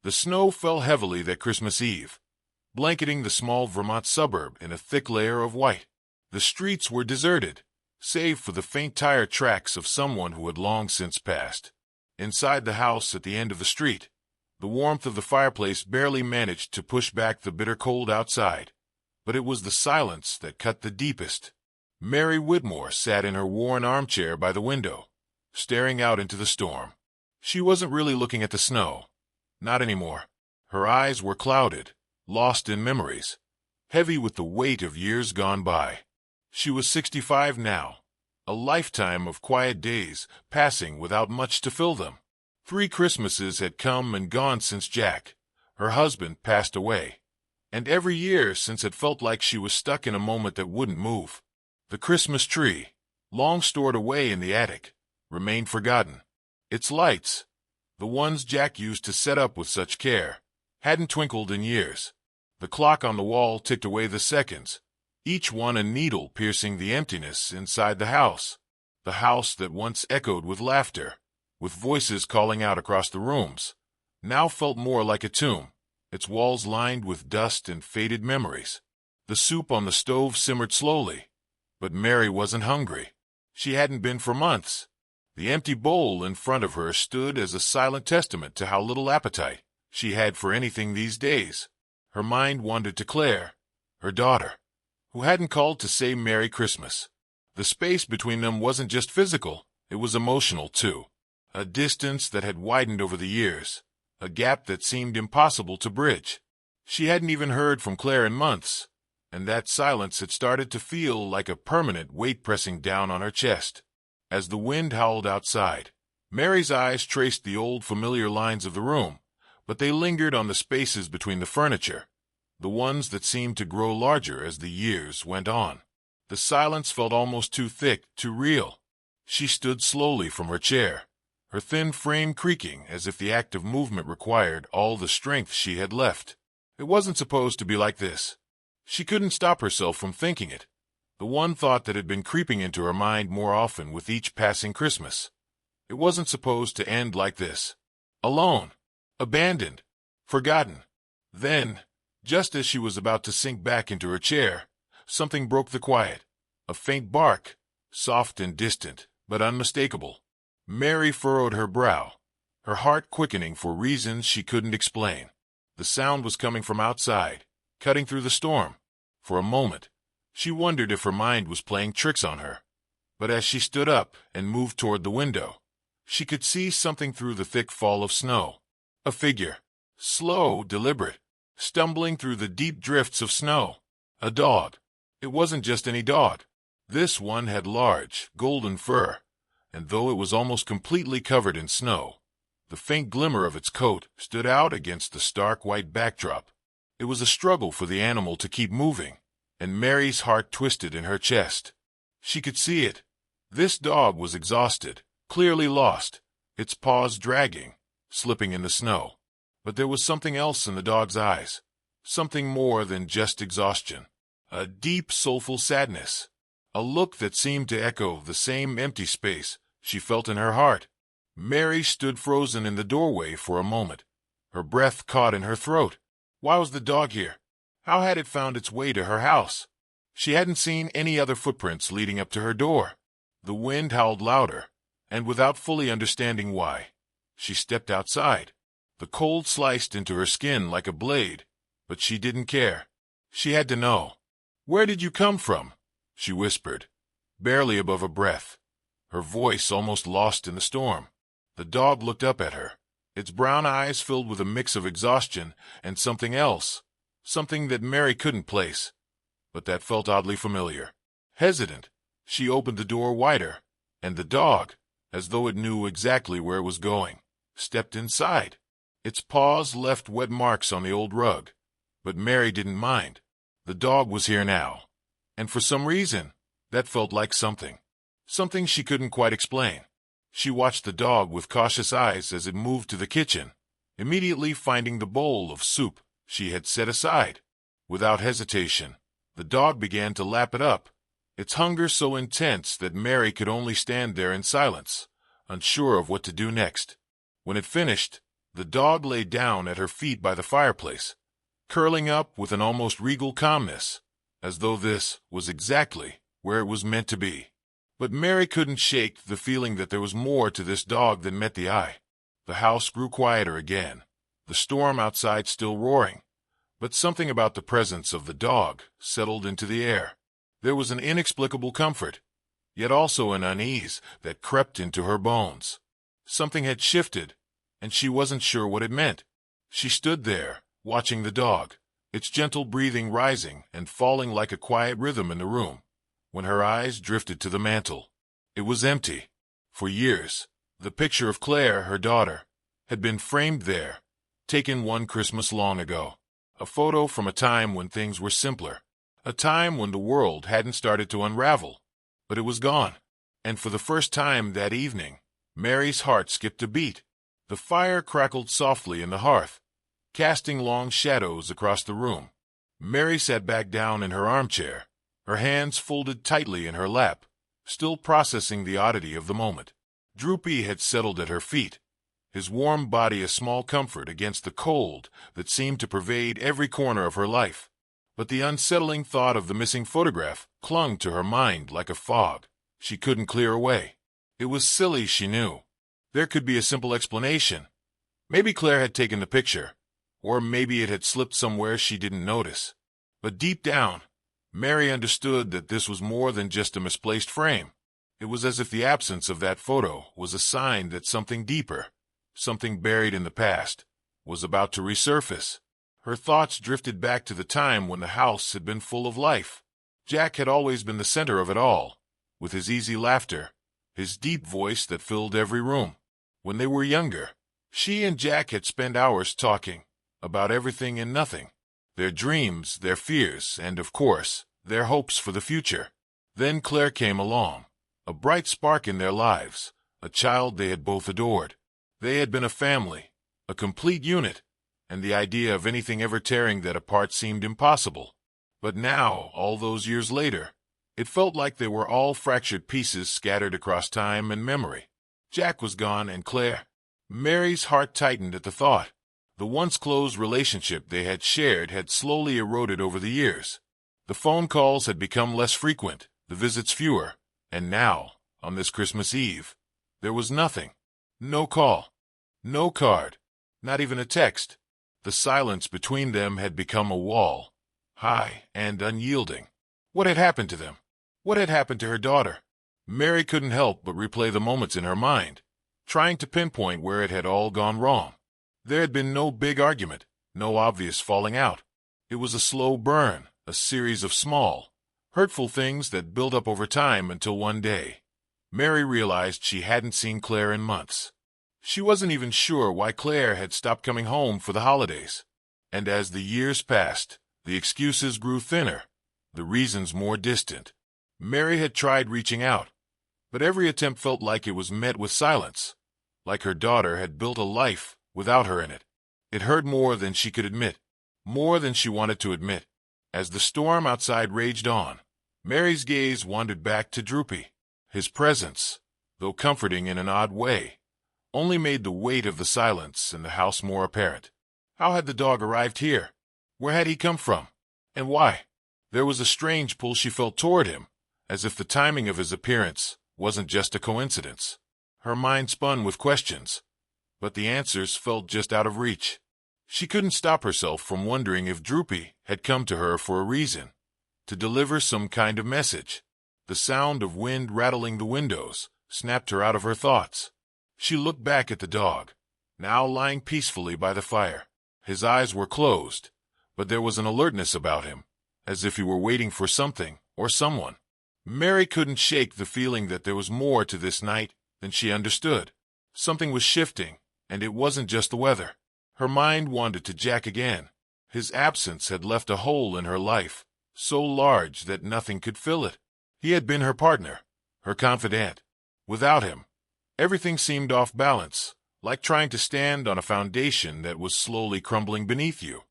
The snow fell heavily that Christmas Eve, blanketing the small Vermont suburb in a thick layer of white. The streets were deserted, save for the faint tire tracks of someone who had long since passed. Inside the house at the end of the street, the warmth of the fireplace barely managed to push back the bitter cold outside. But it was the silence that cut the deepest. Mary Whitmore sat in her worn armchair by the window, staring out into the storm. She wasn't really looking at the snow. Not anymore. Her eyes were clouded, lost in memories, heavy with the weight of years gone by. She was 65 now, a lifetime of quiet days passing without much to fill them. 3 Christmases had come and gone since Jack, her husband, passed away, and every year since it felt like she was stuck in a moment that wouldn't move. The Christmas tree, long stored away in the attic, remained forgotten. Its lights, the ones Jack used to set up with such care, hadn't twinkled in years. The clock on the wall ticked away the seconds, each one a needle piercing the emptiness inside the house that once echoed with laughter, with voices calling out across the rooms, now felt more like a tomb, its walls lined with dust and faded memories. The soup on the stove simmered slowly, but Mary wasn't hungry. She hadn't been for months. The empty bowl in front of her stood as a silent testament to how little appetite she had for anything these days. Her mind wandered to Claire, her daughter, who hadn't called to say Merry Christmas. The space between them wasn't just physical, it was emotional too. A distance that had widened over the years, a gap that seemed impossible to bridge. She hadn't even heard from Claire in months, and that silence had started to feel like a permanent weight pressing down on her chest. As the wind howled outside, Mary's eyes traced the old familiar lines of the room, but they lingered on the spaces between the furniture, the ones that seemed to grow larger as the years went on. The silence felt almost too thick, too real. She stood slowly from her chair, her thin frame creaking as if the act of movement required all the strength she had left. It wasn't supposed to be like this. She couldn't stop herself from thinking it, the one thought that had been creeping into her mind more often with each passing Christmas. It wasn't supposed to end like this. Alone, abandoned, forgotten. Then, just as she was about to sink back into her chair, something broke the quiet. A faint bark, soft and distant, but unmistakable. Mary furrowed her brow, her heart quickening for reasons she couldn't explain. The sound was coming from outside, cutting through the storm. For a moment, she wondered if her mind was playing tricks on her. But as she stood up and moved toward the window, she could see something through the thick fall of snow. A figure, slow, deliberate, stumbling through the deep drifts of snow. A dog. It wasn't just any dog. This one had large, golden fur, and though it was almost completely covered in snow, the faint glimmer of its coat stood out against the stark white backdrop. It was a struggle for the animal to keep moving, and Mary's heart twisted in her chest. She could see it. This dog was exhausted, clearly lost, its paws dragging, slipping in the snow. But there was something else in the dog's eyes, something more than just exhaustion. A deep, soulful sadness, a look that seemed to echo the same empty space she felt in her heart. Mary stood frozen in the doorway for a moment, her breath caught in her throat. Why was the dog here? How had it found its way to her house? She hadn't seen any other footprints leading up to her door. The wind howled louder, and without fully understanding why, she stepped outside. The cold sliced into her skin like a blade, but she didn't care. She had to know. "Where did you come from?" she whispered, barely above her breath, her voice almost lost in the storm. The dog looked up at her, its brown eyes filled with a mix of exhaustion and something else, something that Mary couldn't place, but that felt oddly familiar. Hesitant, she opened the door wider, and the dog, as though it knew exactly where it was going, stepped inside. Its paws left wet marks on the old rug, but Mary didn't mind. The dog was here now, and for some reason, that felt like something she couldn't quite explain. She watched the dog with cautious eyes as it moved to the kitchen, immediately finding the bowl of soup she had set aside. Without hesitation, the dog began to lap it up, its hunger so intense that Mary could only stand there in silence, unsure of what to do next. When it finished, The dog lay down at her feet by the fireplace, curling up with an almost regal calmness, as though this was exactly where it was meant to be. But Mary couldn't shake the feeling that there was more to this dog than met the eye. The house grew quieter again, the storm outside still roaring, but something about the presence of the dog settled into the air. There was an inexplicable comfort, yet also an unease that crept into her bones. Something had shifted, and she wasn't sure what it meant. She stood there, watching the dog, its gentle breathing rising and falling like a quiet rhythm in the room, when her eyes drifted to the mantel. It was empty. For years, the picture of Claire, her daughter, had been framed there, taken one Christmas long ago. A photo from a time when things were simpler, a time when the world hadn't started to unravel. But it was gone, and for the first time that evening, Mary's heart skipped a beat. The fire crackled softly in the hearth, casting long shadows across the room. Mary sat back down in her armchair, her hands folded tightly in her lap, still processing the oddity of the moment. Droopy had settled at her feet, his warm body a small comfort against the cold that seemed to pervade every corner of her life. But the unsettling thought of the missing photograph clung to her mind like a fog she couldn't clear away. It was silly, she knew. There could be a simple explanation. Maybe Claire had taken the picture, or maybe it had slipped somewhere she didn't notice. But deep down, Mary understood that this was more than just a misplaced frame. It was as if the absence of that photo was a sign that something deeper, something buried in the past, was about to resurface. Her thoughts drifted back to the time when the house had been full of life. Jack had always been the center of it all, with his easy laughter, his deep voice that filled every room. When they were younger, she and Jack had spent hours talking about everything and nothing, their dreams, their fears, and, of course, their hopes for the future. Then Claire came along, a bright spark in their lives, a child they had both adored. They had been a family, a complete unit, and the idea of anything ever tearing that apart seemed impossible. But now, all those years later, it felt like they were all fractured pieces scattered across time and memory. Jack was gone, and Claire. Mary's heart tightened at the thought. The once close relationship they had shared had slowly eroded over the years. The phone calls had become less frequent, the visits fewer, and now, on this Christmas Eve, there was nothing. No call, no card, not even a text. The silence between them had become a wall, high and unyielding. What had happened to them? What had happened to her daughter? Mary couldn't help but replay the moments in her mind, trying to pinpoint where it had all gone wrong. There had been no big argument, no obvious falling out. It was a slow burn, a series of small, hurtful things that built up over time until one day, Mary realized she hadn't seen Claire in months. She wasn't even sure why Claire had stopped coming home for the holidays. And as the years passed, the excuses grew thinner, the reasons more distant. Mary had tried reaching out, but every attempt felt like it was met with silence, like her daughter had built a life without her in it. It hurt more than she could admit, more than she wanted to admit. As the storm outside raged on, Mary's gaze wandered back to Droopy. His presence, though comforting in an odd way, only made the weight of the silence in the house more apparent. How had the dog arrived here? Where had he come from? And why? There was a strange pull she felt toward him, as if the timing of his appearance wasn't just a coincidence. Her mind spun with questions, but the answers felt just out of reach. She couldn't stop herself from wondering if Droopy had come to her for a reason, to deliver some kind of message. The sound of wind rattling the windows snapped her out of her thoughts. She looked back at the dog, now lying peacefully by the fire. His eyes were closed, but there was an alertness about him, as if he were waiting for something or someone. Mary couldn't shake the feeling that there was more to this night than she understood. Something was shifting, and it wasn't just the weather. Her mind wandered to Jack again. His absence had left a hole in her life, so large that nothing could fill it. He had been her partner, her confidant. Without him, everything seemed off balance, like trying to stand on a foundation that was slowly crumbling beneath you.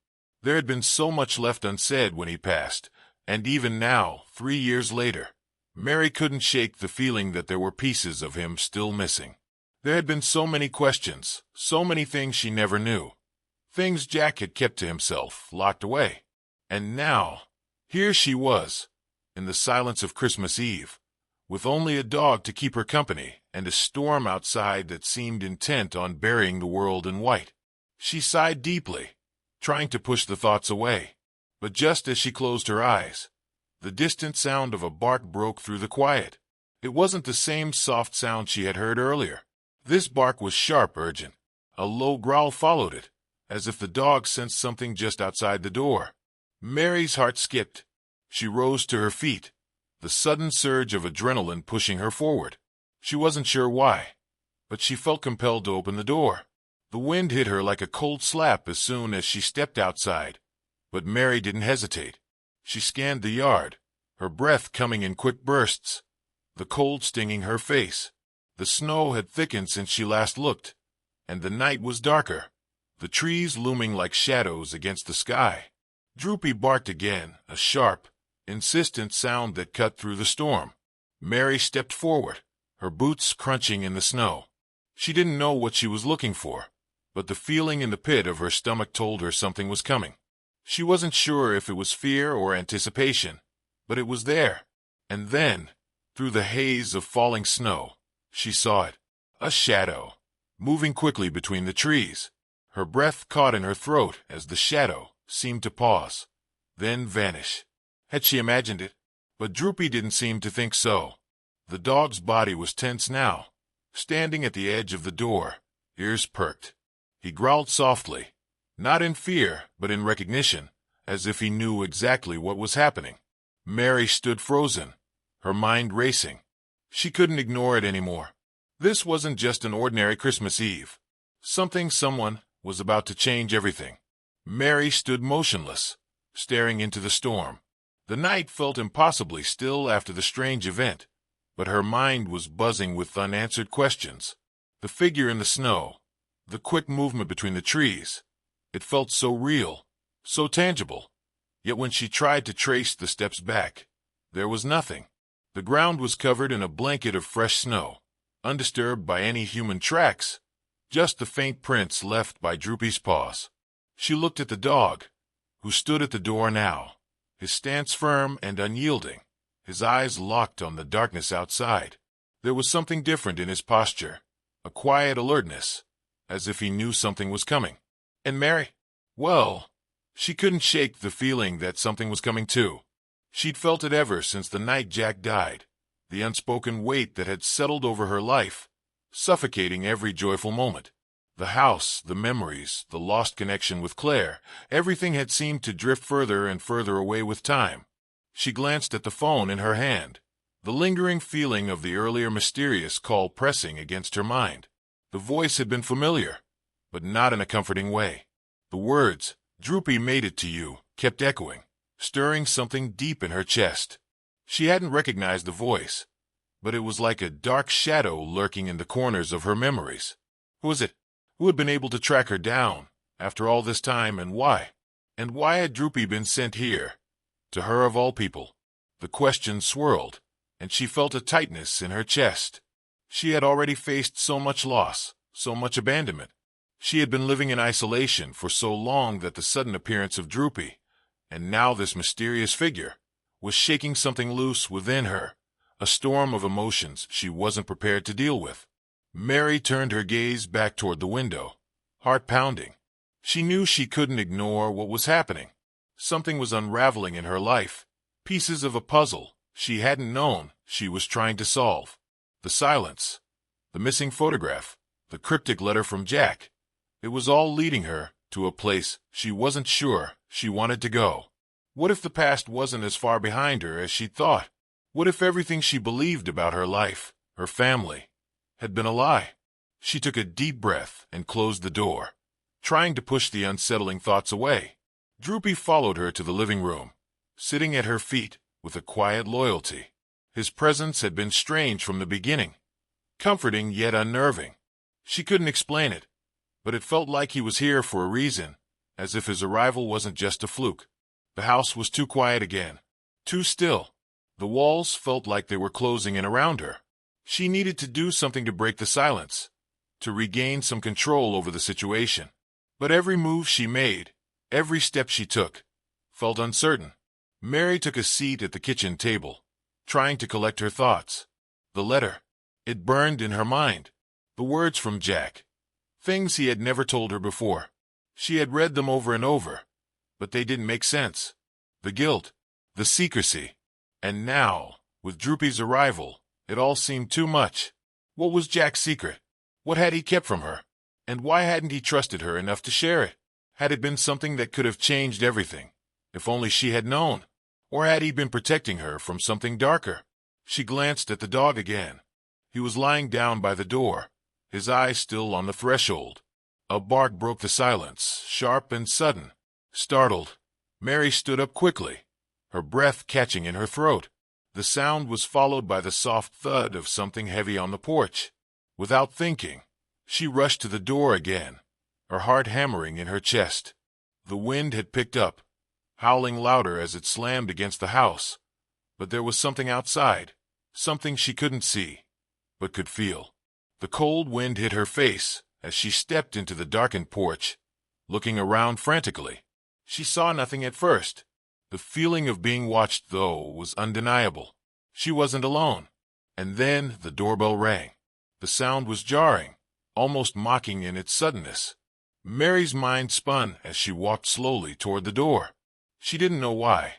There had been so much left unsaid when he passed, and even now, 3 years later, Mary couldn't shake the feeling that there were pieces of him still missing. There had been so many questions, so many things she never knew. Things Jack had kept to himself, locked away. And now, here she was, in the silence of Christmas Eve, with only a dog to keep her company and a storm outside that seemed intent on burying the world in white. She sighed deeply, trying to push the thoughts away. But just as she closed her eyes, the distant sound of a bark broke through the quiet. It wasn't the same soft sound she had heard earlier. This bark was sharp, urgent. A low growl followed it, as if the dog sensed something just outside the door. Mary's heart skipped. She rose to her feet, the sudden surge of adrenaline pushing her forward. She wasn't sure why, but she felt compelled to open the door. The wind hit her like a cold slap as soon as she stepped outside, but Mary didn't hesitate. She scanned the yard, her breath coming in quick bursts, the cold stinging her face. The snow had thickened since she last looked, and the night was darker, the trees looming like shadows against the sky. Droopy barked again, a sharp, insistent sound that cut through the storm. Mary stepped forward, her boots crunching in the snow. She didn't know what she was looking for, but the feeling in the pit of her stomach told her something was coming. She wasn't sure if it was fear or anticipation, but it was there. And then, through the haze of falling snow, she saw it, a shadow, moving quickly between the trees. Her breath caught in her throat as the shadow seemed to pause, then vanish. Had she imagined it? But Droopy didn't seem to think so. The dog's body was tense now, standing at the edge of the door, ears perked. He growled softly, not in fear, but in recognition, as if he knew exactly what was happening. Mary stood frozen, her mind racing. She couldn't ignore it anymore. This wasn't just an ordinary Christmas Eve. Someone was about to change everything. Mary stood motionless, staring into the storm. The night felt impossibly still after the strange event, but her mind was buzzing with unanswered questions. The figure in the snow, the quick movement between the trees, it felt so real, so tangible. Yet when she tried to trace the steps back, there was nothing. The ground was covered in a blanket of fresh snow, undisturbed by any human tracks, just the faint prints left by Droopy's paws. She looked at the dog, who stood at the door now, his stance firm and unyielding, his eyes locked on the darkness outside. There was something different in his posture, a quiet alertness, as if he knew something was coming. And Mary? Well, she couldn't shake the feeling that something was coming too. She'd felt it ever since the night Jack died, the unspoken weight that had settled over her life, suffocating every joyful moment. The house, the memories, the lost connection with Claire, everything had seemed to drift further and further away with time. She glanced at the phone in her hand, the lingering feeling of the earlier mysterious call pressing against her mind. The voice had been familiar, but not in a comforting way. The words, "Droopy made it to you," kept echoing, stirring something deep in her chest. She hadn't recognized the voice, but it was like a dark shadow lurking in the corners of her memories. Who was it? Who had been able to track her down, after all this time, and why? And why had Droopy been sent here? To her of all people. The question swirled, and she felt a tightness in her chest. She had already faced so much loss, so much abandonment. She had been living in isolation for so long that the sudden appearance of Droopy, and now this mysterious figure, was shaking something loose within her, a storm of emotions she wasn't prepared to deal with. Mary turned her gaze back toward the window, heart pounding. She knew she couldn't ignore what was happening. Something was unraveling in her life, pieces of a puzzle she hadn't known she was trying to solve. The silence, the missing photograph, the cryptic letter from Jack. It was all leading her to a place she wasn't sure she wanted to go. What if the past wasn't as far behind her as she thought? What if everything she believed about her life, her family, had been a lie? She took a deep breath and closed the door, trying to push the unsettling thoughts away. Droopy followed her to the living room, sitting at her feet with a quiet loyalty. His presence had been strange from the beginning, comforting yet unnerving. She couldn't explain it, but it felt like he was here for a reason, as if his arrival wasn't just a fluke. The house was too quiet again, too still. The walls felt like they were closing in around her. She needed to do something to break the silence, to regain some control over the situation. But every move she made, every step she took, felt uncertain. Mary took a seat at the kitchen table, trying to collect her thoughts. The letter. It burned in her mind. The words from Jack. Things he had never told her before. She had read them over and over, but they didn't make sense. The guilt, the secrecy. And now, with Droopy's arrival, it all seemed too much. What was Jack's secret? What had he kept from her? And why hadn't he trusted her enough to share it? Had it been something that could have changed everything, if only she had known? Or had he been protecting her from something darker? She glanced at the dog again. He was lying down by the door, his eyes still on the threshold. A bark broke the silence, sharp and sudden. Startled, Mary stood up quickly, her breath catching in her throat. The sound was followed by the soft thud of something heavy on the porch. Without thinking, she rushed to the door again, her heart hammering in her chest. The wind had picked up, howling louder as it slammed against the house. But there was something outside, something she couldn't see, but could feel. The cold wind hit her face as she stepped into the darkened porch, looking around frantically. She saw nothing at first. The feeling of being watched, though, was undeniable. She wasn't alone. And then the doorbell rang. The sound was jarring, almost mocking in its suddenness. Mary's mind spun as she walked slowly toward the door. She didn't know why,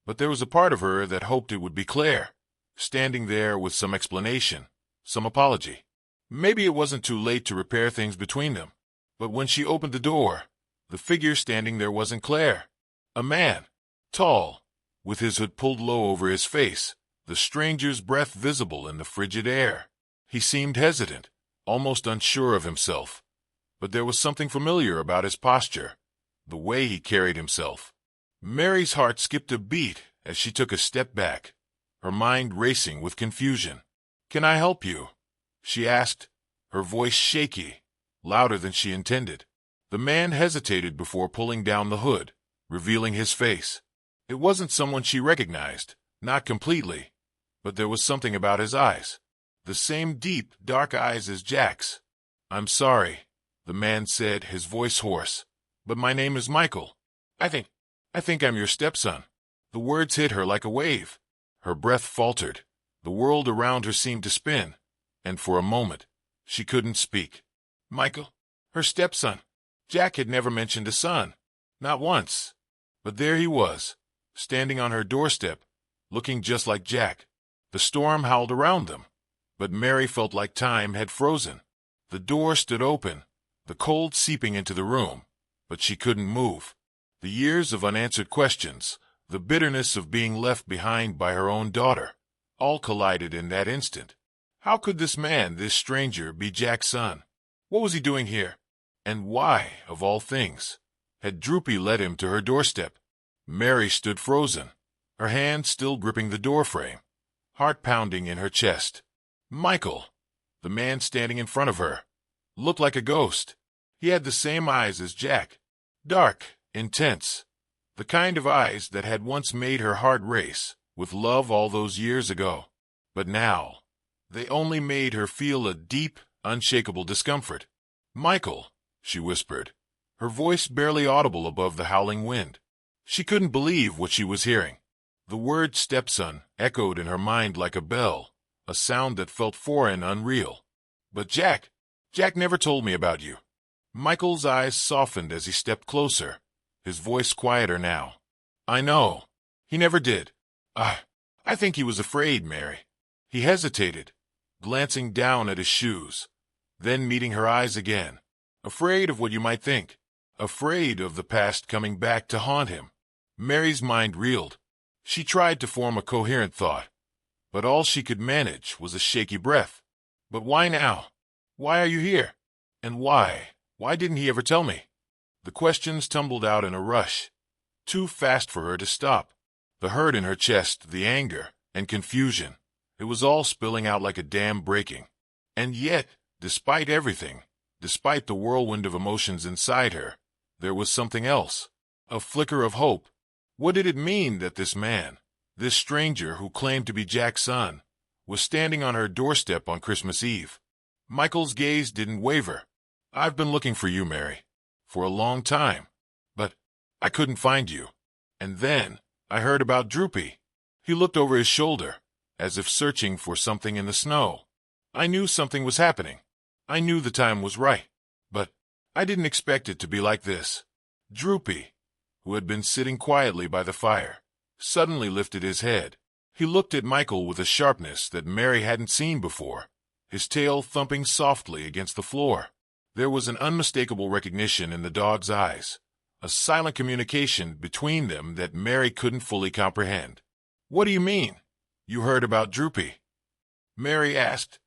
but there was a part of her that hoped it would be Claire, standing there with some explanation, some apology. Maybe it wasn't too late to repair things between them. But when she opened the door, the figure standing there wasn't Claire. A man, tall, with his hood pulled low over his face, the stranger's breath visible in the frigid air. He seemed hesitant, almost unsure of himself. But there was something familiar about his posture, the way he carried himself. Mary's heart skipped a beat as she took a step back, her mind racing with confusion. "Can I help you?" she asked, her voice shaky, louder than she intended. The man hesitated before pulling down the hood, revealing his face. It wasn't someone she recognized, not completely, but there was something about his eyes. The same deep, dark eyes as Jack's. "I'm sorry," the man said, his voice hoarse, "but my name is Michael. I think I'm your stepson." The words hit her like a wave. Her breath faltered. The world around her seemed to spin, and for a moment, she couldn't speak. Michael, her stepson. Jack had never mentioned a son, not once. But there he was, standing on her doorstep, looking just like Jack. The storm howled around them, but Mary felt like time had frozen. The door stood open, the cold seeping into the room, but she couldn't move. The years of unanswered questions, the bitterness of being left behind by her own daughter, all collided in that instant. How could this man, this stranger, be Jack's son? What was he doing here? And why, of all things, had Droopy led him to her doorstep? Mary stood frozen, her hand still gripping the doorframe, heart pounding in her chest. Michael, the man standing in front of her, looked like a ghost. He had the same eyes as Jack, dark, intense, the kind of eyes that had once made her heart race with love all those years ago. But now, they only made her feel a deep, unshakable discomfort. "Michael," she whispered, her voice barely audible above the howling wind. She couldn't believe what she was hearing. The word stepson echoed in her mind like a bell, a sound that felt foreign, unreal. "But Jack never told me about you." Michael's eyes softened as he stepped closer, his voice quieter now. "I know. He never did. I think he was afraid, Mary." He hesitated, glancing down at his shoes, then meeting her eyes again. "Afraid of what you might think. Afraid of the past coming back to haunt him." Mary's mind reeled. She tried to form a coherent thought, but all she could manage was a shaky breath. "But why now? Why are you here? And why didn't he ever tell me?" The questions tumbled out in a rush, too fast for her to stop. The hurt in her chest, the anger, and confusion, it was all spilling out like a dam breaking. And yet, despite everything, despite the whirlwind of emotions inside her, there was something else, a flicker of hope. What did it mean that this man, this stranger who claimed to be Jack's son, was standing on her doorstep on Christmas Eve? Michael's gaze didn't waver. "I've been looking for you, Mary, for a long time, but I couldn't find you. And then I heard about Droopy." He looked over his shoulder, as if searching for something in the snow. "I knew something was happening. I knew the time was right, but I didn't expect it to be like this." Droopy, who had been sitting quietly by the fire, suddenly lifted his head. He looked at Michael with a sharpness that Mary hadn't seen before, his tail thumping softly against the floor. There was an unmistakable recognition in the dog's eyes, a silent communication between them that Mary couldn't fully comprehend. "What do you mean? You heard about Droopy?" Mary asked,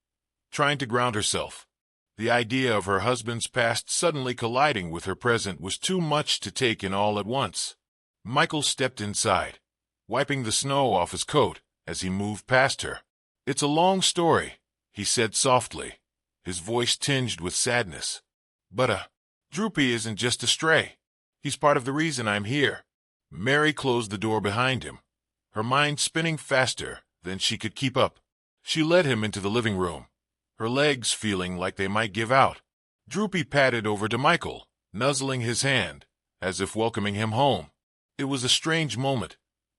trying to ground herself. The idea of her husband's past suddenly colliding with her present was too much to take in all at once. Michael stepped inside, wiping the snow off his coat as he moved past her. "It's a long story," he said softly, his voice tinged with sadness. "But Droopy isn't just a stray. He's part of the reason I'm here." Mary closed the door behind him, her mind spinning faster than she could keep up. She led him into the living room, her legs feeling like they might give out. Droopy padded over to Michael, nuzzling his hand, as if welcoming him home. It was a strange moment,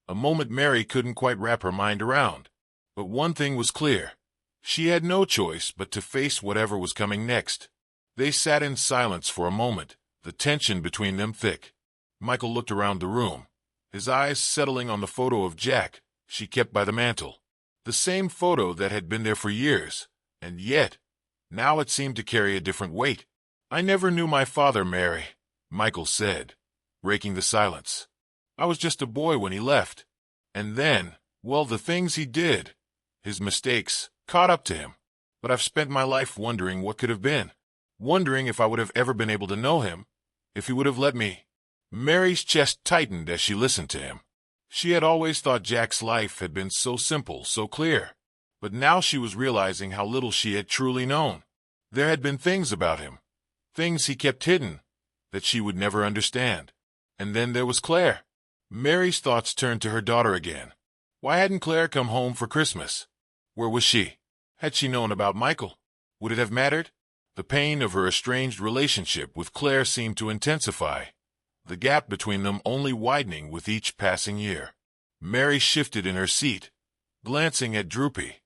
a moment Mary couldn't quite wrap her mind around. But one thing was clear. She had no choice but to face whatever was coming next. They sat in silence for a moment, the tension between them thick. Michael looked around the room, his eyes settling on the photo of Jack she kept by the mantel. The same photo that had been there for years, and yet, now it seemed to carry a different weight. "I never knew my father, Mary," Michael said, breaking the silence. "I was just a boy when he left. And then, well, the things he did, his mistakes, caught up to him. But I've spent my life wondering what could have been, wondering if I would have ever been able to know him, if he would have let me." Mary's chest tightened as she listened to him. She had always thought Jack's life had been so simple, so clear. But now she was realizing how little she had truly known. There had been things about him, things he kept hidden, that she would never understand. And then there was Claire. Mary's thoughts turned to her daughter again. Why hadn't Claire come home for Christmas? Where was she? Had she known about Michael? Would it have mattered? The pain of her estranged relationship with Claire seemed to intensify, the gap between them only widening with each passing year. Mary shifted in her seat, glancing at Droopy,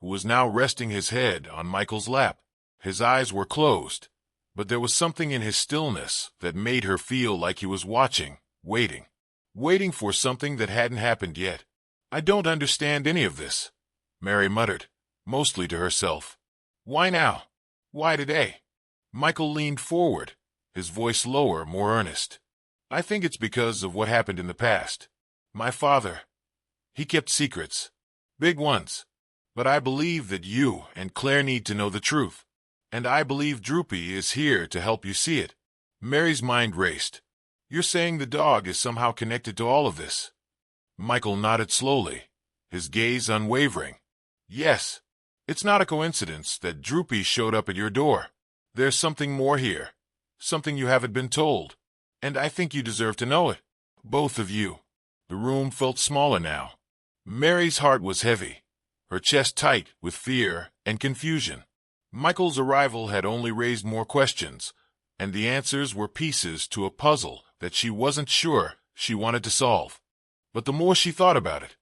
who was now resting his head on Michael's lap. His eyes were closed, but there was something in his stillness that made her feel like he was watching, waiting for something that hadn't happened yet. "I don't understand any of this," Mary muttered, mostly to herself. "Why now? Why today?" Michael leaned forward, his voice lower, more earnest. "I think it's because of what happened in the past. My father, he kept secrets, big ones. But I believe that you and Claire need to know the truth. And I believe Droopy is here to help you see it." Mary's mind raced. "You're saying the dog is somehow connected to all of this?" Michael nodded slowly, his gaze unwavering. "Yes. It's not a coincidence that Droopy showed up at your door. There's something more here, something you haven't been told. And I think you deserve to know it. Both of you." The room felt smaller now. Mary's heart was heavy, her chest tight with fear and confusion. Michael's arrival had only raised more questions, and the answers were pieces to a puzzle that she wasn't sure she wanted to solve. But the more she thought about it,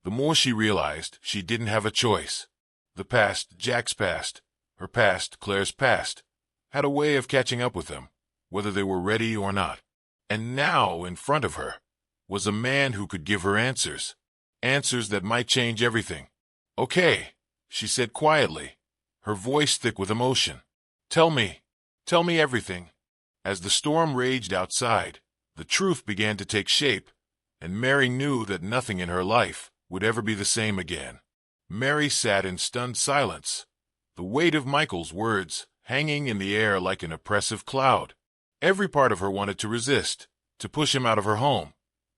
the more she realized she didn't have a choice. The past, Jack's past, her past, Claire's past, had a way of catching up with them, whether they were ready or not. And now, in front of her, was a man who could give her answers, answers that might change everything. "Okay," she said quietly, her voice thick with emotion. Tell me everything." As the storm raged outside, the truth began to take shape, and Mary knew that nothing in her life would ever be the same again. Mary sat in stunned silence, the weight of Michael's words hanging in the air like an oppressive cloud. Every part of her wanted to resist, to push him out of her home,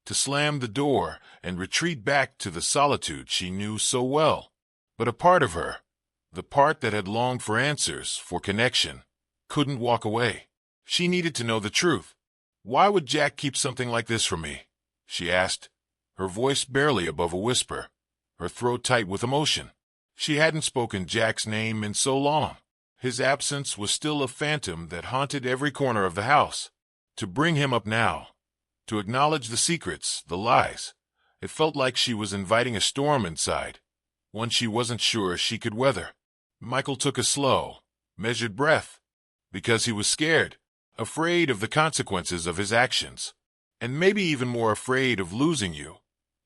to slam the door and retreat back to the solitude she knew so well. But a part of her, the part that had longed for answers, for connection, couldn't walk away. She needed to know the truth. "Why would Jack keep something like this from me?" she asked, her voice barely above a whisper, her throat tight with emotion. She hadn't spoken Jack's name in so long. His absence was still a phantom that haunted every corner of the house. To bring him up now, to acknowledge the secrets, the lies, it felt like she was inviting a storm inside, one she wasn't sure she could weather. Michael took a slow, measured breath, because he was scared, afraid of the consequences of his actions, and maybe even more afraid of losing you,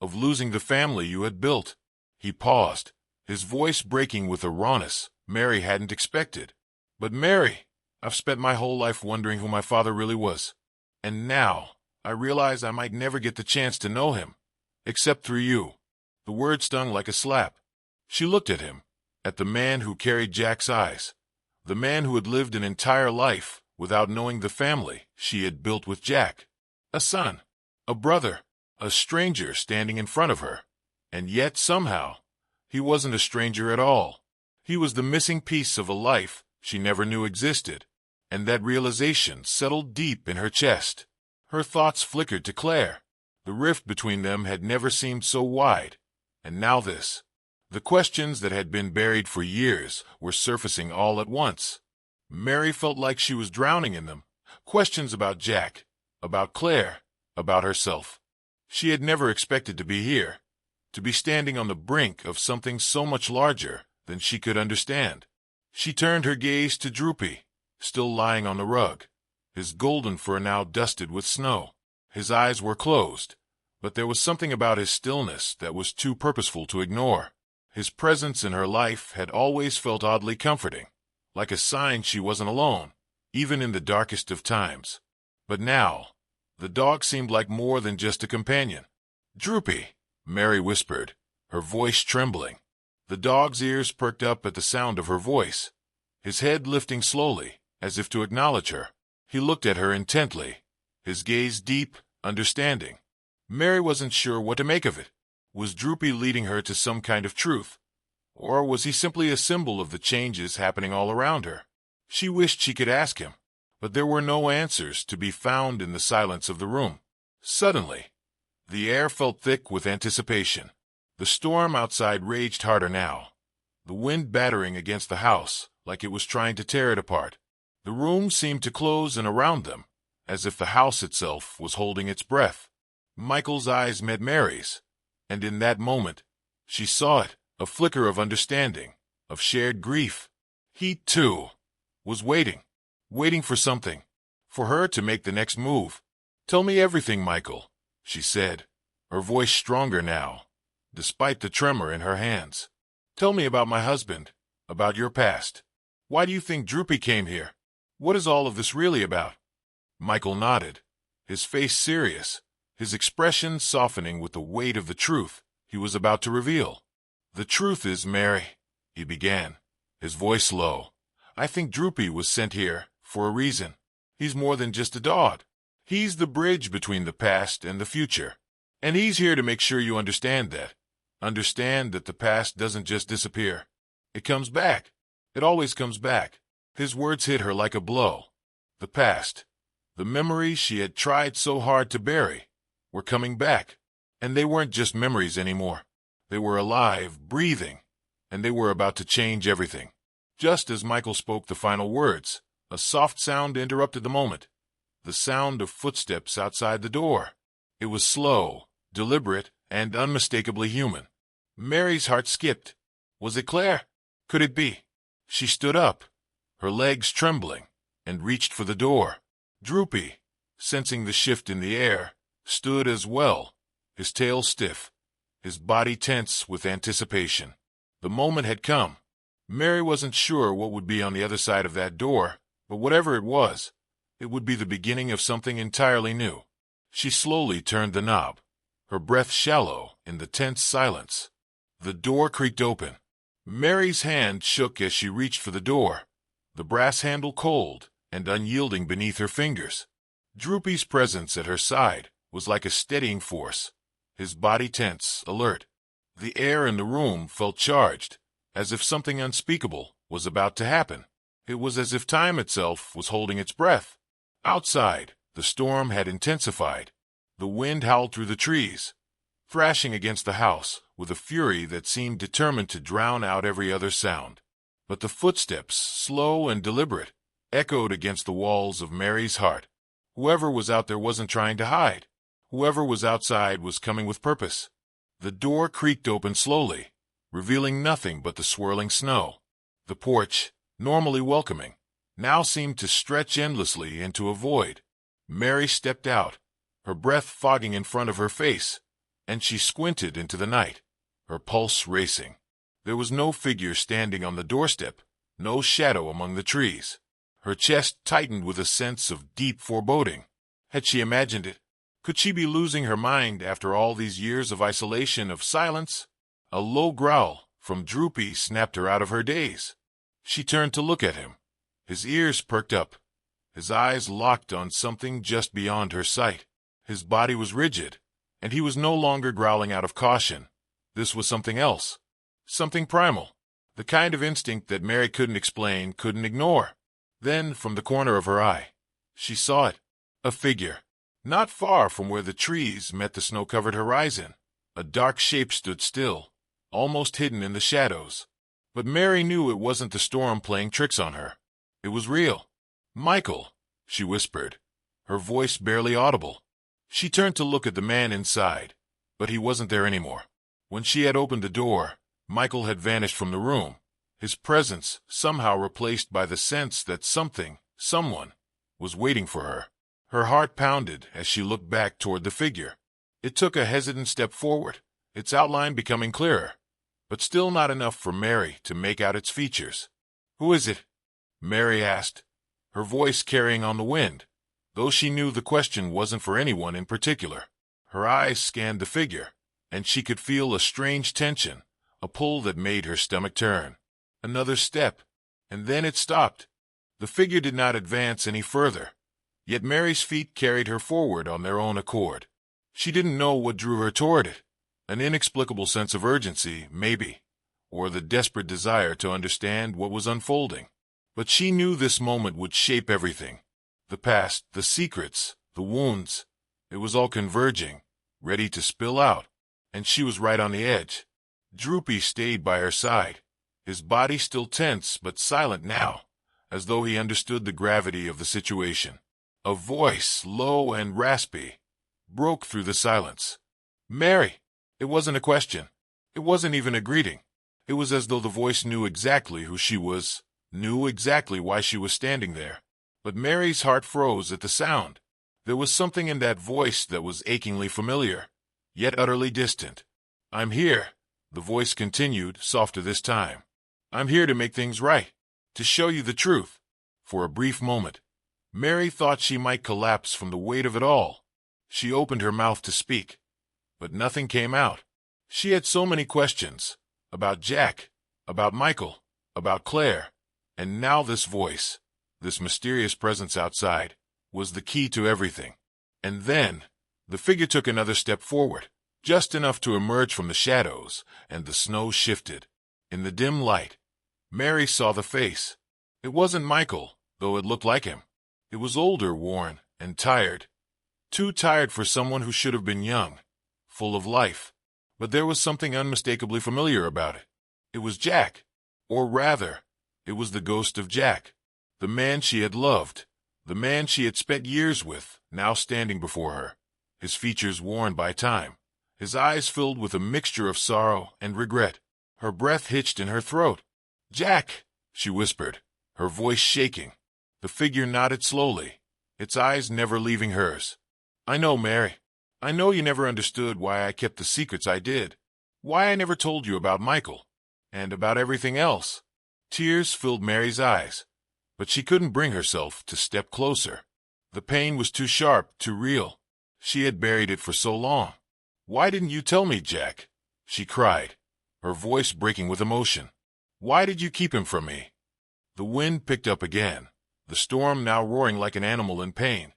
of losing the family you had built. He paused, his voice breaking with a rawness Mary hadn't expected. But Mary, I've spent my whole life wondering who my father really was, and now I realize I might never get the chance to know him, except through you. The word stung like a slap. She looked at him, at the man who carried Jack's eyes, the man who had lived an entire life without knowing the family she had built with Jack. A son, a brother, a stranger standing in front of her. And yet, somehow, he wasn't a stranger at all. He was the missing piece of a life she never knew existed, and that realization settled deep in her chest. Her thoughts flickered to Claire. The rift between them had never seemed so wide, and now this. The questions that had been buried for years were surfacing all at once. Mary felt like she was drowning in them. Questions about Jack, about Claire, about herself. She had never expected to be here, to be standing on the brink of something so much larger than she could understand. She turned her gaze to Droopy, still lying on the rug, his golden fur now dusted with snow. His eyes were closed, but there was something about his stillness that was too purposeful to ignore. His presence in her life had always felt oddly comforting, like a sign she wasn't alone, even in the darkest of times. But now, the dog seemed like more than just a companion. "Droopy," Mary whispered, her voice trembling. The dog's ears perked up at the sound of her voice, his head lifting slowly, as if to acknowledge her. He looked at her intently, his gaze deep, understanding. Mary wasn't sure what to make of it. Was Droopy leading her to some kind of truth? Or was he simply a symbol of the changes happening all around her? She wished she could ask him, but there were no answers to be found in the silence of the room. Suddenly, the air felt thick with anticipation. The storm outside raged harder now, the wind battering against the house like it was trying to tear it apart. The room seemed to close in around them, as if the house itself was holding its breath. Michael's eyes met Mary's, and in that moment, she saw it, a flicker of understanding, of shared grief. He, too, was waiting for something, for her to make the next move. "Tell me everything, Michael," she said, her voice stronger now, despite the tremor in her hands. "Tell me about my husband, about your past. Why do you think Droopy came here? What is all of this really about?" Michael nodded, his face serious, his expression softening with the weight of the truth he was about to reveal. "The truth is, Mary," he began, his voice low, "I think Droopy was sent here for a reason. He's more than just a dog. He's the bridge between the past and the future. And he's here to make sure you understand that. Understand that the past doesn't just disappear. It comes back. It always comes back." His words hit her like a blow. The past, the memories she had tried so hard to bury, were coming back. And they weren't just memories anymore. They were alive, breathing, and they were about to change everything. Just as Michael spoke the final words, a soft sound interrupted the moment. The sound of footsteps outside the door. It was slow, deliberate, and unmistakably human. Mary's heart skipped. Was it Claire? Could it be? She stood up, her legs trembling, and reached for the door. Droopy, sensing the shift in the air, stood as well, his tail stiff, his body tense with anticipation. The moment had come. Mary wasn't sure what would be on the other side of that door, but whatever it was, it would be the beginning of something entirely new. She slowly turned the knob, her breath shallow in the tense silence. The door creaked open. Mary's hand shook as she reached for the door, the brass handle cold and unyielding beneath her fingers. Droopy's presence at her side was like a steadying force, his body tense, alert. The air in the room felt charged, as if something unspeakable was about to happen. It was as if time itself was holding its breath. Outside, the storm had intensified. The wind howled through the trees, thrashing against the house with a fury that seemed determined to drown out every other sound. But the footsteps, slow and deliberate, echoed against the walls of Mary's heart. Whoever was out there wasn't trying to hide. Whoever was outside was coming with purpose. The door creaked open slowly, revealing nothing but the swirling snow. The porch, normally welcoming, now seemed to stretch endlessly into a void. Mary stepped out, her breath fogging in front of her face, and she squinted into the night, her pulse racing. There was no figure standing on the doorstep, no shadow among the trees. Her chest tightened with a sense of deep foreboding. Had she imagined it? Could she be losing her mind after all these years of isolation, of silence? A low growl from Droopy snapped her out of her daze. She turned to look at him. His ears perked up. His eyes locked on something just beyond her sight. His body was rigid, and he was no longer growling out of caution. This was something else. Something primal. The kind of instinct that Mary couldn't explain, couldn't ignore. Then, from the corner of her eye, she saw it. A figure. Not far from where the trees met the snow-covered horizon, a dark shape stood still, almost hidden in the shadows. But Mary knew it wasn't the storm playing tricks on her. It was real. "Michael," she whispered, her voice barely audible. She turned to look at the man inside, but he wasn't there anymore. When she had opened the door, Michael had vanished from the room, his presence somehow replaced by the sense that something, someone, was waiting for her. Her heart pounded as she looked back toward the figure. It took a hesitant step forward, its outline becoming clearer, but still not enough for Mary to make out its features. "Who is it?" Mary asked, her voice carrying on the wind, though she knew the question wasn't for anyone in particular. Her eyes scanned the figure, and she could feel a strange tension, a pull that made her stomach turn. Another step, and then it stopped. The figure did not advance any further. Yet Mary's feet carried her forward on their own accord. She didn't know what drew her toward it. An inexplicable sense of urgency, maybe, or the desperate desire to understand what was unfolding. But she knew this moment would shape everything. The past, the secrets, the wounds. It was all converging, ready to spill out, and she was right on the edge. Droopy stayed by her side, his body still tense but silent now, as though he understood the gravity of the situation. A voice, low and raspy, broke through the silence. "Mary!" It wasn't a question. It wasn't even a greeting. It was as though the voice knew exactly who she was, knew exactly why she was standing there. But Mary's heart froze at the sound. There was something in that voice that was achingly familiar, yet utterly distant. "I'm here," the voice continued, softer this time. "I'm here to make things right, to show you the truth." For a brief moment, Mary thought she might collapse from the weight of it all. She opened her mouth to speak, but nothing came out. She had so many questions, about Jack, about Michael, about Claire, and now this voice, this mysterious presence outside, was the key to everything. And then, the figure took another step forward, just enough to emerge from the shadows, and the snow shifted. In the dim light, Mary saw the face. It wasn't Michael, though it looked like him. It was older, worn, and tired. Too tired for someone who should have been young, full of life. But there was something unmistakably familiar about it. It was Jack. Or rather, it was the ghost of Jack. The man she had loved, the man she had spent years with, now standing before her, his features worn by time, his eyes filled with a mixture of sorrow and regret. Her breath hitched in her throat. "Jack!" she whispered, her voice shaking. The figure nodded slowly, its eyes never leaving hers. "I know, Mary. I know you never understood why I kept the secrets I did, why I never told you about Michael, and about everything else." Tears filled Mary's eyes, but she couldn't bring herself to step closer. The pain was too sharp, too real. She had buried it for so long. "Why didn't you tell me, Jack?" she cried, her voice breaking with emotion. "Why did you keep him from me?" The wind picked up again, the storm now roaring like an animal in pain,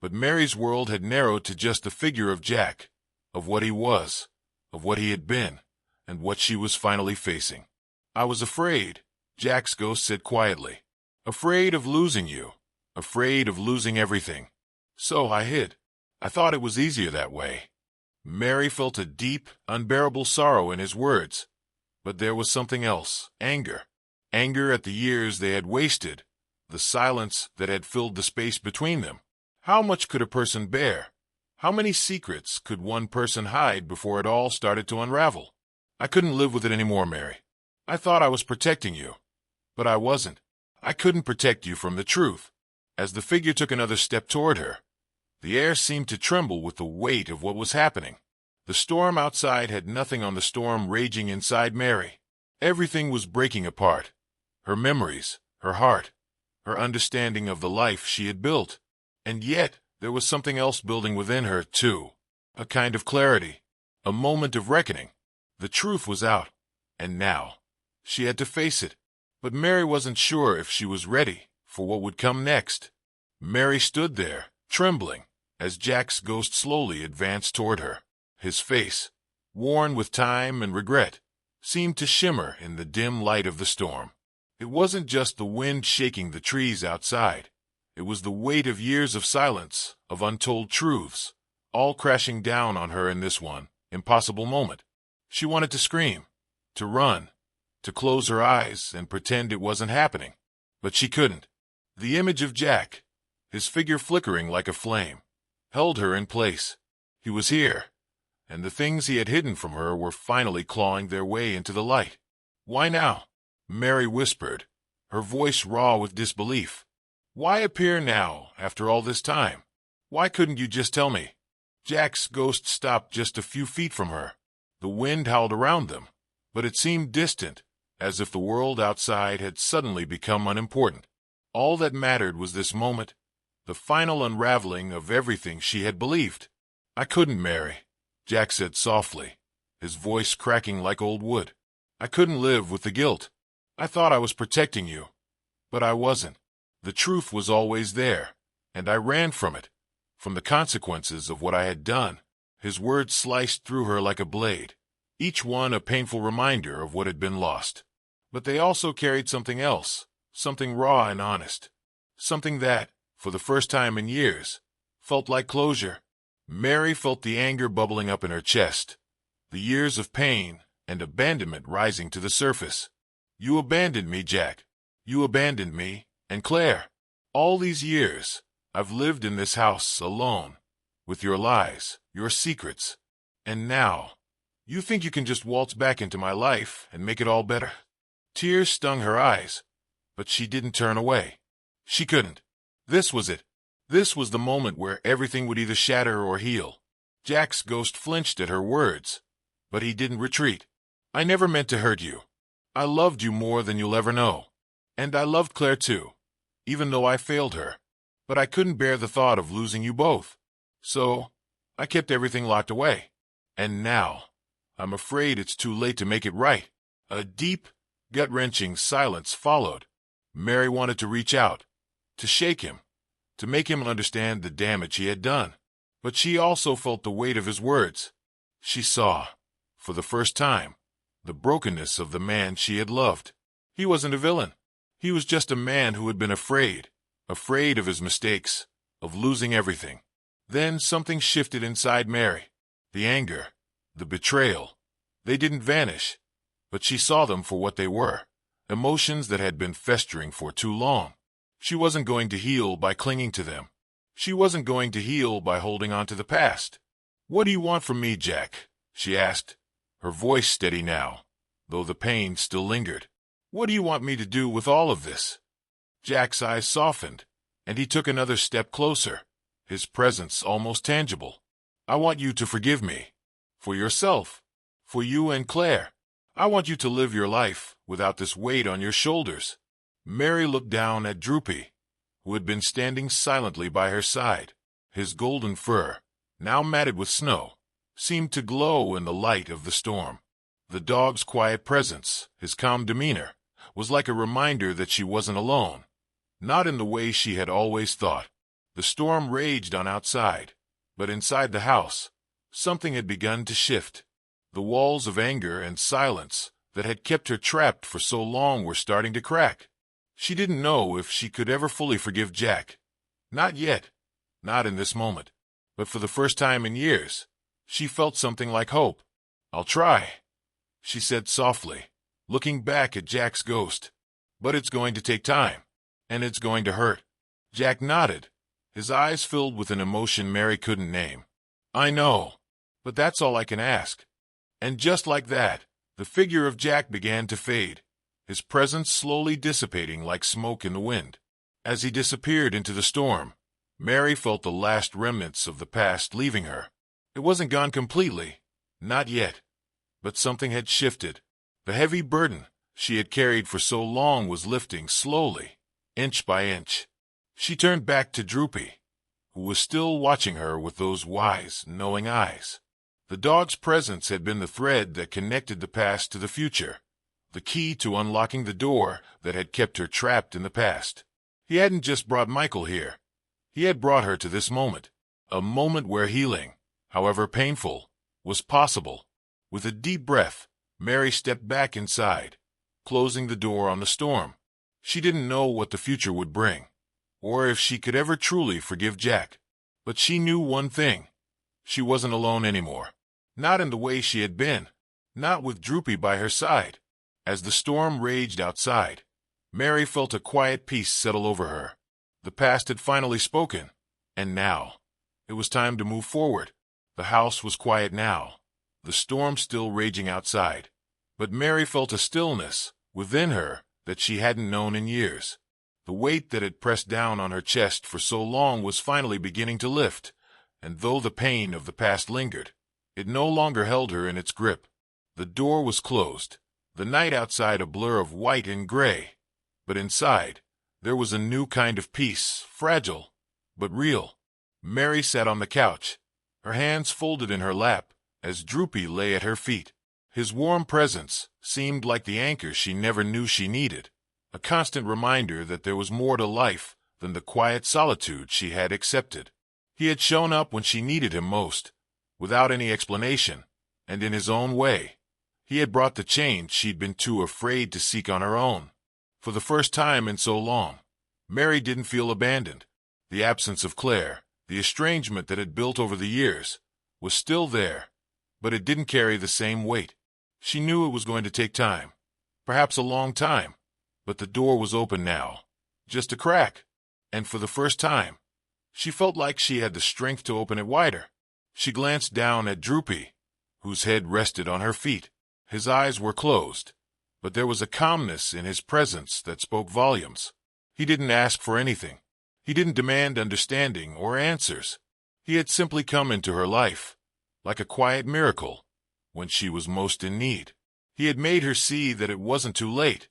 but Mary's world had narrowed to just the figure of Jack, of what he was, of what he had been, and what she was finally facing. "I was afraid," Jack's ghost said quietly. "Afraid of losing you, afraid of losing everything. So I hid. I thought it was easier that way." Mary felt a deep, unbearable sorrow in his words, but there was something else, anger. Anger at the years they had wasted, the silence that had filled the space between them. How much could a person bear? How many secrets could one person hide before it all started to unravel? I couldn't live with it anymore, Mary. I thought I was protecting you, but I wasn't. I couldn't protect you from the truth. As the figure took another step toward her, the air seemed to tremble with the weight of what was happening. The storm outside had nothing on the storm raging inside Mary. Everything was breaking apart. Her memories, her heart, her understanding of the life she had built. And yet, there was something else building within her, too. A kind of clarity. A moment of reckoning. The truth was out. And now, she had to face it. But Mary wasn't sure if she was ready for what would come next. Mary stood there, trembling, as Jack's ghost slowly advanced toward her. His face, worn with time and regret, seemed to shimmer in the dim light of the storm. It wasn't just the wind shaking the trees outside. It was the weight of years of silence, of untold truths, all crashing down on her in this one impossible moment. She wanted to scream, to run, to close her eyes and pretend it wasn't happening. But she couldn't. The image of Jack, his figure flickering like a flame, held her in place. He was here, and the things he had hidden from her were finally clawing their way into the light. "Why now?" Mary whispered, her voice raw with disbelief. "Why appear now, after all this time? Why couldn't you just tell me?" Jack's ghost stopped just a few feet from her. The wind howled around them, but it seemed distant, as if the world outside had suddenly become unimportant. All that mattered was this moment, the final unraveling of everything she had believed. "I couldn't, Mary," Jack said softly, his voice cracking like old wood. "I couldn't live with the guilt. I thought I was protecting you, but I wasn't. The truth was always there, and I ran from it, from the consequences of what I had done." His words sliced through her like a blade, each one a painful reminder of what had been lost. But they also carried something else, something raw and honest, something that, for the first time in years, felt like closure. Mary felt the anger bubbling up in her chest, the years of pain and abandonment rising to the surface. "You abandoned me, Jack. You abandoned me, and Claire. All these years, I've lived in this house alone, with your lies, your secrets. And now, you think you can just waltz back into my life and make it all better?" Tears stung her eyes, but she didn't turn away. She couldn't. This was it. This was the moment where everything would either shatter or heal. Jack's ghost flinched at her words, but he didn't retreat. "I never meant to hurt you. I loved you more than you'll ever know. And I loved Claire too, even though I failed her. But I couldn't bear the thought of losing you both. So, I kept everything locked away. And now, I'm afraid it's too late to make it right." A deep, gut-wrenching silence followed. Mary wanted to reach out, to shake him, to make him understand the damage he had done. But she also felt the weight of his words. She saw, for the first time, the brokenness of the man she had loved. He wasn't a villain. He was just a man who had been afraid of his mistakes, of losing everything. Then something shifted inside Mary. The anger, the betrayal. They didn't vanish, but she saw them for what they were, emotions that had been festering for too long. She wasn't going to heal by clinging to them. She wasn't going to heal by holding on to the past. "What do you want from me, Jack?" she asked, her voice steady now, though the pain still lingered. "What do you want me to do with all of this?" Jack's eyes softened, and he took another step closer, his presence almost tangible. "I want you to forgive me. For yourself. For you and Claire. I want you to live your life without this weight on your shoulders." Mary looked down at Droopy, who had been standing silently by her side. His golden fur, now matted with snow, seemed to glow in the light of the storm. The dog's quiet presence, his calm demeanor, was like a reminder that she wasn't alone. Not in the way she had always thought. The storm raged on outside, but inside the house, something had begun to shift. The walls of anger and silence that had kept her trapped for so long were starting to crack. She didn't know if she could ever fully forgive Jack. Not yet. Not in this moment. But for the first time in years, she felt something like hope. "I'll try," she said softly, looking back at Jack's ghost. But it's going to take time. And it's going to hurt. Jack nodded, his eyes filled with an emotion Mary couldn't name. I know. But that's all I can ask. And just like that, the figure of Jack began to fade, his presence slowly dissipating like smoke in the wind. As he disappeared into the storm, Mary felt the last remnants of the past leaving her. It wasn't gone completely, not yet, but something had shifted. The heavy burden she had carried for so long was lifting slowly, inch by inch. She turned back to Droopy, who was still watching her with those wise, knowing eyes. The dog's presence had been the thread that connected the past to the future, the key to unlocking the door that had kept her trapped in the past. He hadn't just brought Michael here. He had brought her to this moment, a moment where healing, however painful, was possible. With a deep breath, Mary stepped back inside, closing the door on the storm. She didn't know what the future would bring, or if she could ever truly forgive Jack. But she knew one thing. She wasn't alone anymore. Not in the way she had been. Not with Droopy by her side. As the storm raged outside, Mary felt a quiet peace settle over her. The past had finally spoken, and now it was time to move forward. The house was quiet now, the storm still raging outside, but Mary felt a stillness within her that she hadn't known in years. The weight that had pressed down on her chest for so long was finally beginning to lift, and though the pain of the past lingered, it no longer held her in its grip. The door was closed, the night outside a blur of white and gray, but inside there was a new kind of peace, fragile, but real. Mary sat on the couch, her hands folded in her lap, as Droopy lay at her feet. His warm presence seemed like the anchor she never knew she needed, a constant reminder that there was more to life than the quiet solitude she had accepted. He had shown up when she needed him most, without any explanation, and in his own way. He had brought the change she'd been too afraid to seek on her own. For the first time in so long, Mary didn't feel abandoned. The absence of Claire, the estrangement that had built over the years, was still there, but it didn't carry the same weight. She knew it was going to take time, perhaps a long time, but the door was open now, just a crack, and for the first time, she felt like she had the strength to open it wider. She glanced down at Droopy, whose head rested on her feet. His eyes were closed, but there was a calmness in his presence that spoke volumes. He didn't ask for anything. He didn't demand understanding or answers. He had simply come into her life, like a quiet miracle, when she was most in need. He had made her see that it wasn't too late,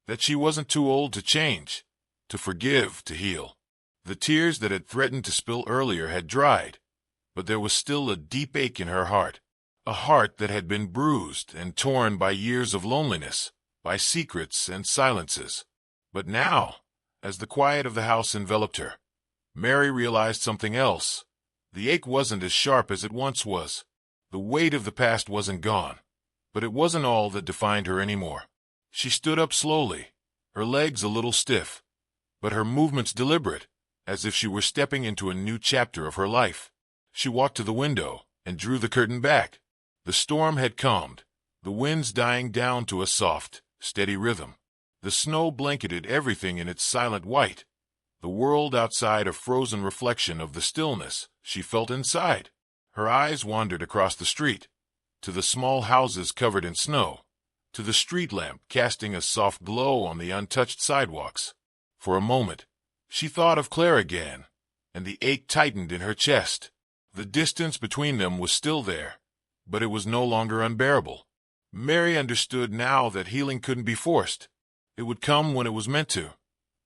that she wasn't too old to change, to forgive, to heal. The tears that had threatened to spill earlier had dried, but there was still a deep ache in her heart, a heart that had been bruised and torn by years of loneliness, by secrets and silences. But now, as the quiet of the house enveloped her, Mary realized something else. The ache wasn't as sharp as it once was. The weight of the past wasn't gone, but it wasn't all that defined her anymore. She stood up slowly, her legs a little stiff, but her movements deliberate, as if she were stepping into a new chapter of her life. She walked to the window and drew the curtain back. The storm had calmed, the winds dying down to a soft, steady rhythm. The snow blanketed everything in its silent white, the world outside a frozen reflection of the stillness she felt inside. Her eyes wandered across the street, to the small houses covered in snow, to the street lamp casting a soft glow on the untouched sidewalks. For a moment, she thought of Claire again, and the ache tightened in her chest. The distance between them was still there, but it was no longer unbearable. Mary understood now that healing couldn't be forced. It would come when it was meant to.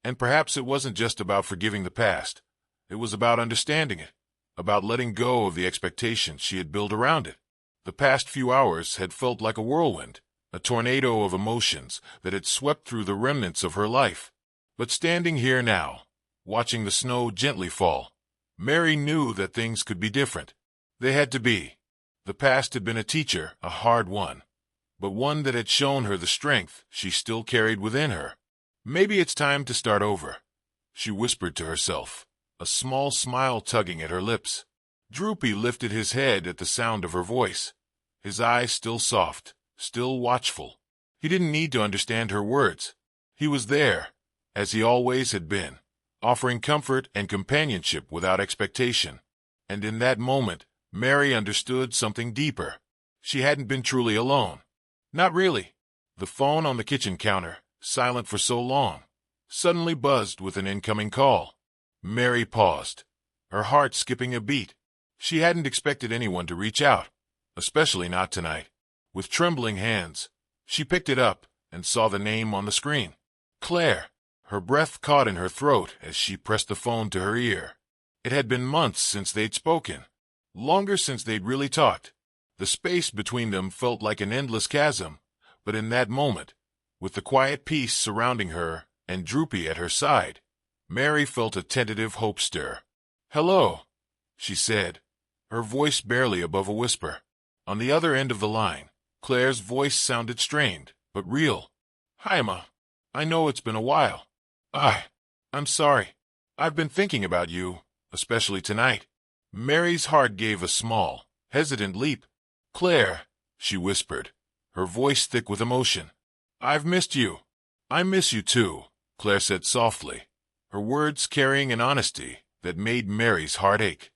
And perhaps it wasn't just about forgiving the past. It was about understanding it, about letting go of the expectations she had built around it. The past few hours had felt like a whirlwind, a tornado of emotions that had swept through the remnants of her life. But standing here now, watching the snow gently fall, Mary knew that things could be different. They had to be. The past had been a teacher, a hard one, but one that had shown her the strength she still carried within her. Maybe it's time to start over, she whispered to herself, a small smile tugging at her lips. Droopy lifted his head at the sound of her voice, his eyes still soft, still watchful. He didn't need to understand her words. He was there, as he always had been, offering comfort and companionship without expectation. And in that moment, Mary understood something deeper. She hadn't been truly alone. Not really. The phone on the kitchen counter, silent for so long, suddenly buzzed with an incoming call. Mary paused, her heart skipping a beat. She hadn't expected anyone to reach out, especially not tonight. With trembling hands, she picked it up and saw the name on the screen. Claire. Her breath caught in her throat as she pressed the phone to her ear. It had been months since they'd spoken, longer since they'd really talked. The space between them felt like an endless chasm, but in that moment, with the quiet peace surrounding her and Droopy at her side, Mary felt a tentative hope stir. "Hello," she said, her voice barely above a whisper. On the other end of the line, Claire's voice sounded strained, but real. "Hi, Ma. I know it's been a while. I'm sorry. I've been thinking about you, especially tonight." Mary's heart gave a small, hesitant leap. "Claire," she whispered, her voice thick with emotion. "I've missed you." "I miss you too," Claire said softly, her words carrying an honesty that made Mary's heart ache.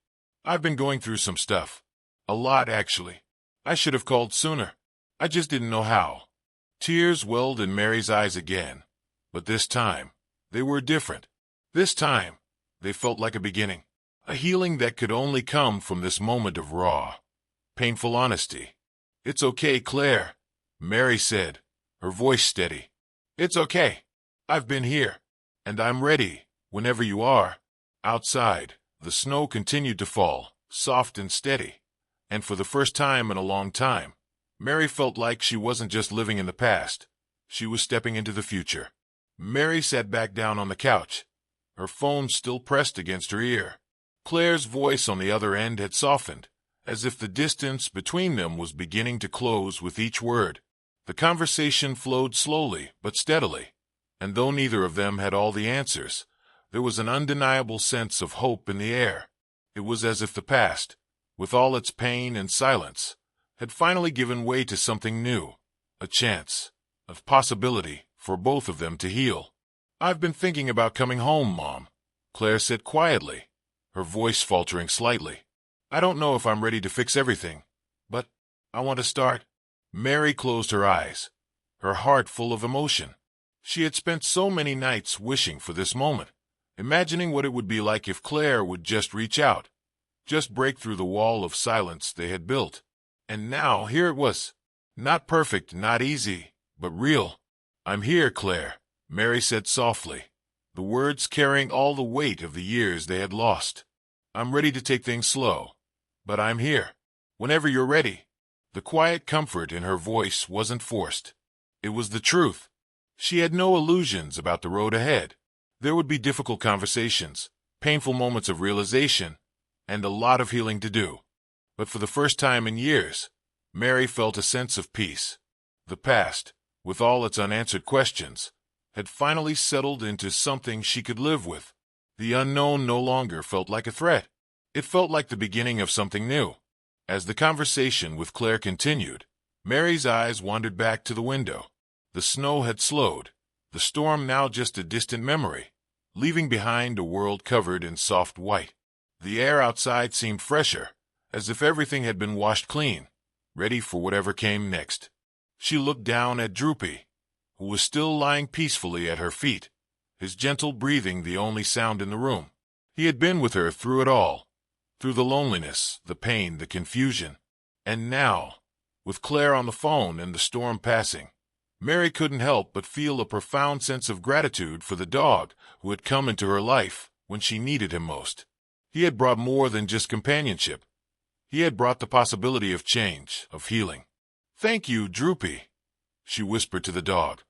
"I've been going through some stuff. A lot, actually. I should have called sooner. I just didn't know how." Tears welled in Mary's eyes again, but this time, they were different. This time, they felt like a beginning, a healing that could only come from this moment of raw, painful honesty. "It's okay, Claire," Mary said, her voice steady. "It's okay. I've been here, and I'm ready, whenever you are." Outside, the snow continued to fall, soft and steady, and for the first time in a long time, Mary felt like she wasn't just living in the past. She was stepping into the future. Mary sat back down on the couch, her phone still pressed against her ear. Claire's voice on the other end had softened, as if the distance between them was beginning to close with each word. The conversation flowed slowly but steadily, and though neither of them had all the answers, there was an undeniable sense of hope in the air. It was as if the past, with all its pain and silence, had finally given way to something new, a chance, a possibility for both of them to heal. "I've been thinking about coming home, Mom," Claire said quietly, her voice faltering slightly. "I don't know if I'm ready to fix everything, but I want to start." Mary closed her eyes, her heart full of emotion. She had spent so many nights wishing for this moment, imagining what it would be like if Claire would just reach out, just break through the wall of silence they had built. And now here it was. Not perfect, not easy, but real. "I'm here, Claire," Mary said softly, the words carrying all the weight of the years they had lost. "I'm ready to take things slow, but I'm here. Whenever you're ready." The quiet comfort in her voice wasn't forced. It was the truth. She had no illusions about the road ahead. There would be difficult conversations, painful moments of realization, and a lot of healing to do. But for the first time in years, Mary felt a sense of peace. The past, with all its unanswered questions, had finally settled into something she could live with. The unknown no longer felt like a threat. It felt like the beginning of something new. As the conversation with Claire continued, Mary's eyes wandered back to the window. The snow had slowed, the storm now just a distant memory, leaving behind a world covered in soft white. The air outside seemed fresher, as if everything had been washed clean, ready for whatever came next. She looked down at Droopy, who was still lying peacefully at her feet, his gentle breathing the only sound in the room. He had been with her through it all, through the loneliness, the pain, the confusion. And now, with Claire on the phone and the storm passing, Mary couldn't help but feel a profound sense of gratitude for the dog who had come into her life when she needed him most. He had brought more than just companionship. He had brought the possibility of change, of healing. "Thank you, Droopy," she whispered to the dog,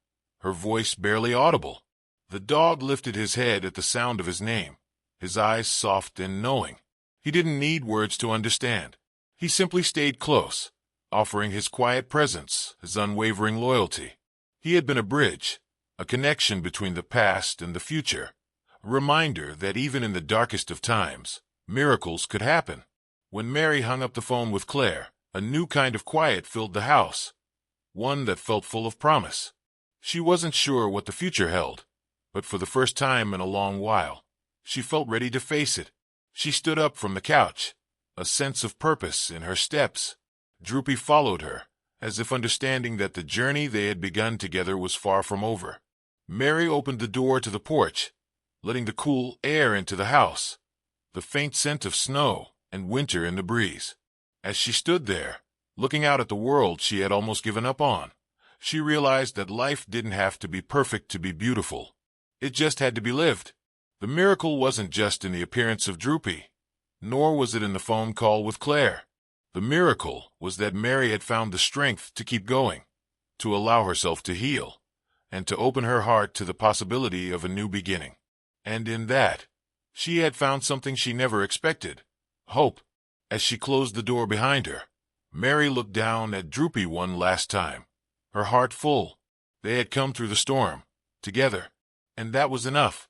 her voice barely audible. The dog lifted his head at the sound of his name, his eyes soft and knowing. He didn't need words to understand. He simply stayed close, offering his quiet presence, his unwavering loyalty. He had been a bridge, a connection between the past and the future, a reminder that even in the darkest of times, miracles could happen. When Mary hung up the phone with Claire, a new kind of quiet filled the house, one that felt full of promise. She wasn't sure what the future held, but for the first time in a long while, she felt ready to face it. She stood up from the couch, a sense of purpose in her steps. Droopy followed her, as if understanding that the journey they had begun together was far from over. Mary opened the door to the porch, letting the cool air into the house, the faint scent of snow and winter in the breeze. As she stood there, looking out at the world she had almost given up on, she realized that life didn't have to be perfect to be beautiful. It just had to be lived. The miracle wasn't just in the appearance of Droopy, nor was it in the phone call with Claire. The miracle was that Mary had found the strength to keep going, to allow herself to heal, and to open her heart to the possibility of a new beginning. And in that, she had found something she never expected: hope. As she closed the door behind her, Mary looked down at Droopy one last time, her heart full. They had come through the storm, together, and that was enough.